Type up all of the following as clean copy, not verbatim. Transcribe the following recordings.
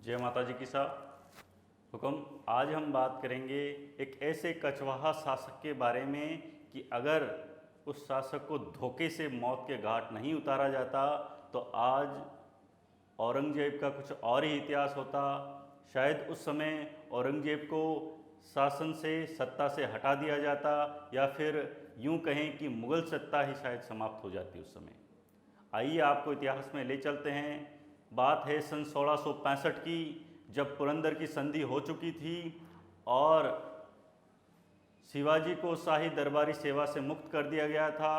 जय माता जी की साहब। हुक्म, आज हम बात करेंगे एक ऐसे कछवाहा शासक के बारे में कि अगर उस शासक को धोखे से मौत के घाट नहीं उतारा जाता तो आज औरंगजेब का कुछ और ही इतिहास होता। शायद उस समय औरंगजेब को शासन से, सत्ता से हटा दिया जाता, या फिर यूं कहें कि मुग़ल सत्ता ही शायद समाप्त हो जाती उस समय। आइए आपको इतिहास में ले चलते हैं। बात है सन 1665 की, जब पुरंदर की संधि हो चुकी थी और शिवाजी को शाही दरबारी सेवा से मुक्त कर दिया गया था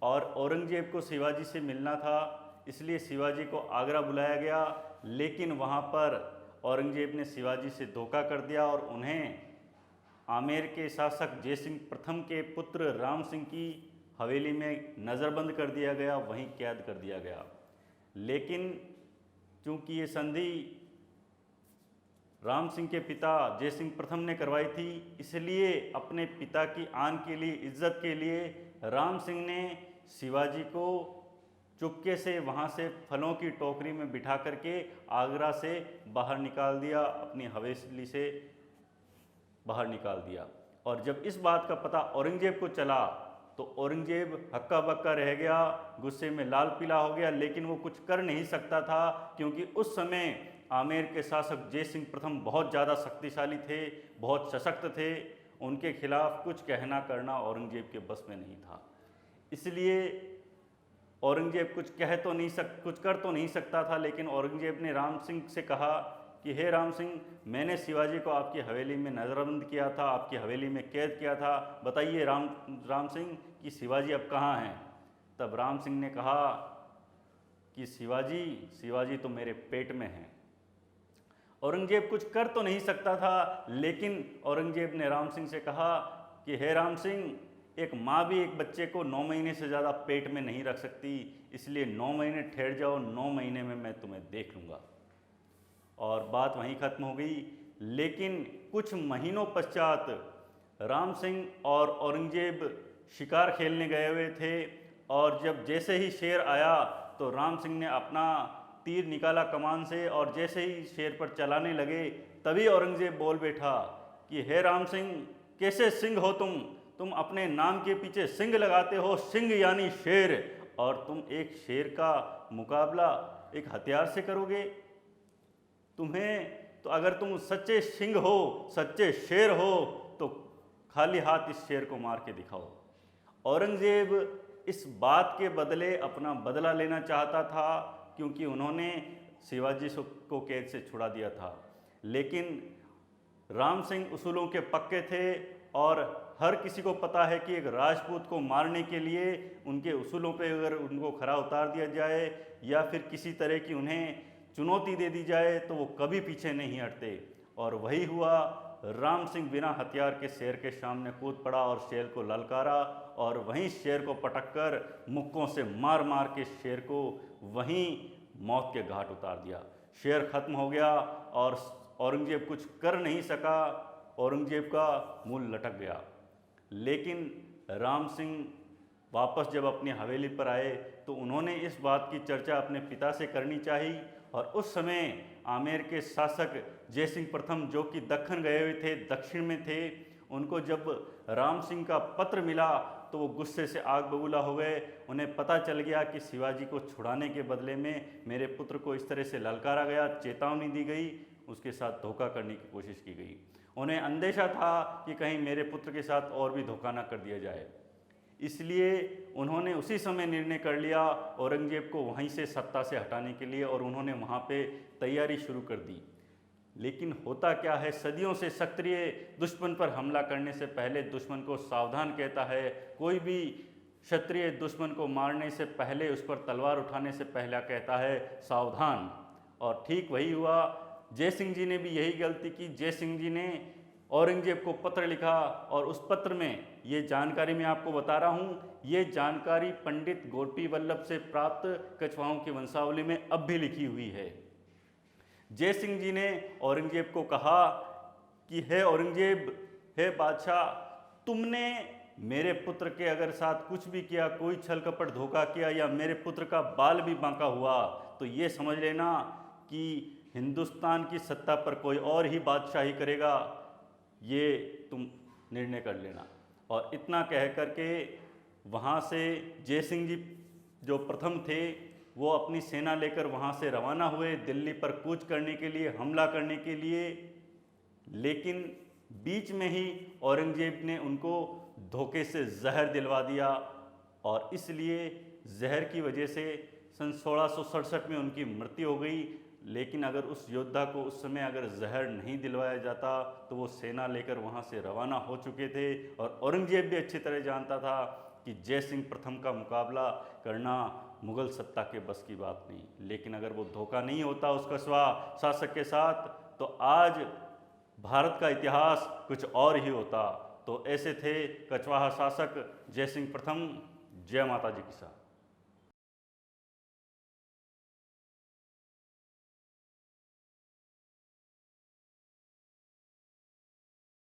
और औरंगजेब को शिवाजी से मिलना था, इसलिए शिवाजी को आगरा बुलाया गया। लेकिन वहाँ पर औरंगजेब ने शिवाजी से धोखा कर दिया और उन्हें आमेर के शासक जयसिंह प्रथम के पुत्र राम सिंह की हवेली में नज़रबंद कर दिया गया, वहीं कैद कर दिया गया। लेकिन चूंकि ये संधि राम सिंह के पिता जयसिंह प्रथम ने करवाई थी, इसलिए अपने पिता की आन के लिए, इज्जत के लिए राम सिंह ने शिवाजी को चुपके से वहाँ से फलों की टोकरी में बिठा करके आगरा से बाहर निकाल दिया, अपनी हवेली से बाहर निकाल दिया। और जब इस बात का पता औरंगजेब को चला तो औरंगजेब हक्का बक्का रह गया, गुस्से में लाल पीला हो गया, लेकिन वो कुछ कर नहीं सकता था क्योंकि उस समय आमेर के शासक जयसिंह प्रथम बहुत ज़्यादा शक्तिशाली थे, बहुत सशक्त थे। उनके खिलाफ कुछ कहना करना औरंगजेब के बस में नहीं था। इसलिए औरंगजेब कुछ कर तो नहीं सकता था। लेकिन औरंगजेब ने राम सिंह से कहा कि हे राम सिंह, मैंने शिवाजी को आपकी हवेली में नज़रबंद किया था, आपकी हवेली में कैद किया था, बताइए राम सिंह कि शिवाजी अब कहाँ हैं। तब राम सिंह ने कहा कि शिवाजी तो मेरे पेट में हैं। औरंगजेब कुछ कर तो नहीं सकता था, लेकिन औरंगजेब ने राम सिंह से कहा कि हे राम सिंह, एक माँ भी एक बच्चे को 9 महीने से ज़्यादा पेट में नहीं रख सकती, इसलिए 9 महीने ठहर जाओ, 9 महीने में मैं तुम्हें देख लूँगा। और बात वहीं ख़त्म हो गई। लेकिन कुछ महीनों पश्चात राम सिंह और औरंगजेब शिकार खेलने गए हुए थे और जब जैसे ही शेर आया तो राम सिंह ने अपना तीर निकाला कमान से और जैसे ही शेर पर चलाने लगे तभी औरंगजेब बोल बैठा कि हे राम सिंह, कैसे सिंह हो तुम अपने नाम के पीछे सिंह लगाते हो, सिंह यानी शेर, और तुम एक शेर का मुकाबला एक हथियार से करोगे। तुम्हें तो अगर तुम सच्चे सिंह हो, सच्चे शेर हो, तो खाली हाथ इस शेर को मार के दिखाओ। औरंगजेब इस बात के बदले अपना बदला लेना चाहता था क्योंकि उन्होंने शिवाजी को कैद से छुड़ा दिया था। लेकिन राम सिंह उसूलों के पक्के थे और हर किसी को पता है कि एक राजपूत को मारने के लिए उनके उसूलों पे अगर उनको खरा उतार दिया जाए या फिर किसी तरह की उन्हें चुनौती दे दी जाए तो वो कभी पीछे नहीं हटते। और वही हुआ। राम सिंह बिना हथियार के शेर के सामने कूद पड़ा और शेर को ललकारा और वहीं शेर को पटककर मुक्कों से मार मार के शेर को वहीं मौत के घाट उतार दिया। शेर खत्म हो गया और औरंगजेब कुछ कर नहीं सका, औरंगजेब का मुंह लटक गया। लेकिन राम सिंह वापस जब अपनी हवेली पर आए तो उन्होंने इस बात की चर्चा अपने पिता से करनी चाहिए। और उस समय आमेर के शासक जयसिंह प्रथम, जो कि दक्कन गए हुए थे, दक्षिण में थे, उनको जब राम सिंह का पत्र मिला तो वो गुस्से से आग बबूला हो गए। उन्हें पता चल गया कि शिवाजी को छुड़ाने के बदले में मेरे पुत्र को इस तरह से ललकारा गया, चेतावनी दी गई, उसके साथ धोखा करने की कोशिश की गई। उन्हें अंदेशा था कि कहीं मेरे पुत्र के साथ और भी धोखा न कर दिया जाए, इसलिए उन्होंने उसी समय निर्णय कर लिया औरंगजेब को वहीं से सत्ता से हटाने के लिए और उन्होंने वहाँ पे तैयारी शुरू कर दी। लेकिन होता क्या है, सदियों से क्षत्रिय दुश्मन पर हमला करने से पहले दुश्मन को सावधान कहता है। कोई भी क्षत्रिय दुश्मन को मारने से पहले, उस पर तलवार उठाने से पहला कहता है सावधान। और ठीक वही हुआ। जयसिंह जी ने भी यही गलती की। जयसिंह जी ने औरंगजेब को पत्र लिखा और उस पत्र में ये जानकारी मैं आपको बता रहा हूँ, ये जानकारी पंडित गोरपी वल्लभ से प्राप्त कछवाहों की वंशावली में अब भी लिखी हुई है। जयसिंह जी ने औरंगजेब को कहा कि हे औरंगजेब, हे बादशाह, तुमने मेरे पुत्र के अगर साथ कुछ भी किया, कोई छल कपट धोखा किया या मेरे पुत्र का बाल भी बांका हुआ तो ये समझ लेना कि हिंदुस्तान की सत्ता पर कोई और ही बादशाही करेगा, ये तुम निर्णय कर लेना। और इतना कह करके वहाँ से जय सिंह जी जो प्रथम थे वो अपनी सेना लेकर वहाँ से रवाना हुए दिल्ली पर कूच करने के लिए, हमला करने के लिए। लेकिन बीच में ही औरंगजेब ने उनको धोखे से जहर दिलवा दिया और इसलिए जहर की वजह से सन 1667 में उनकी मृत्यु हो गई। लेकिन अगर उस योद्धा को उस समय अगर जहर नहीं दिलवाया जाता तो वो सेना लेकर वहाँ से रवाना हो चुके थे। और औरंगजेब भी अच्छी तरह जानता था कि जय सिंह प्रथम का मुकाबला करना मुग़ल सत्ता के बस की बात नहीं। लेकिन अगर वो धोखा नहीं होता उस कछवा शासक के साथ तो आज भारत का इतिहास कुछ और ही होता। तो ऐसे थे कछवाहा शासक जय सिंह प्रथम। जय माता जी की साथ।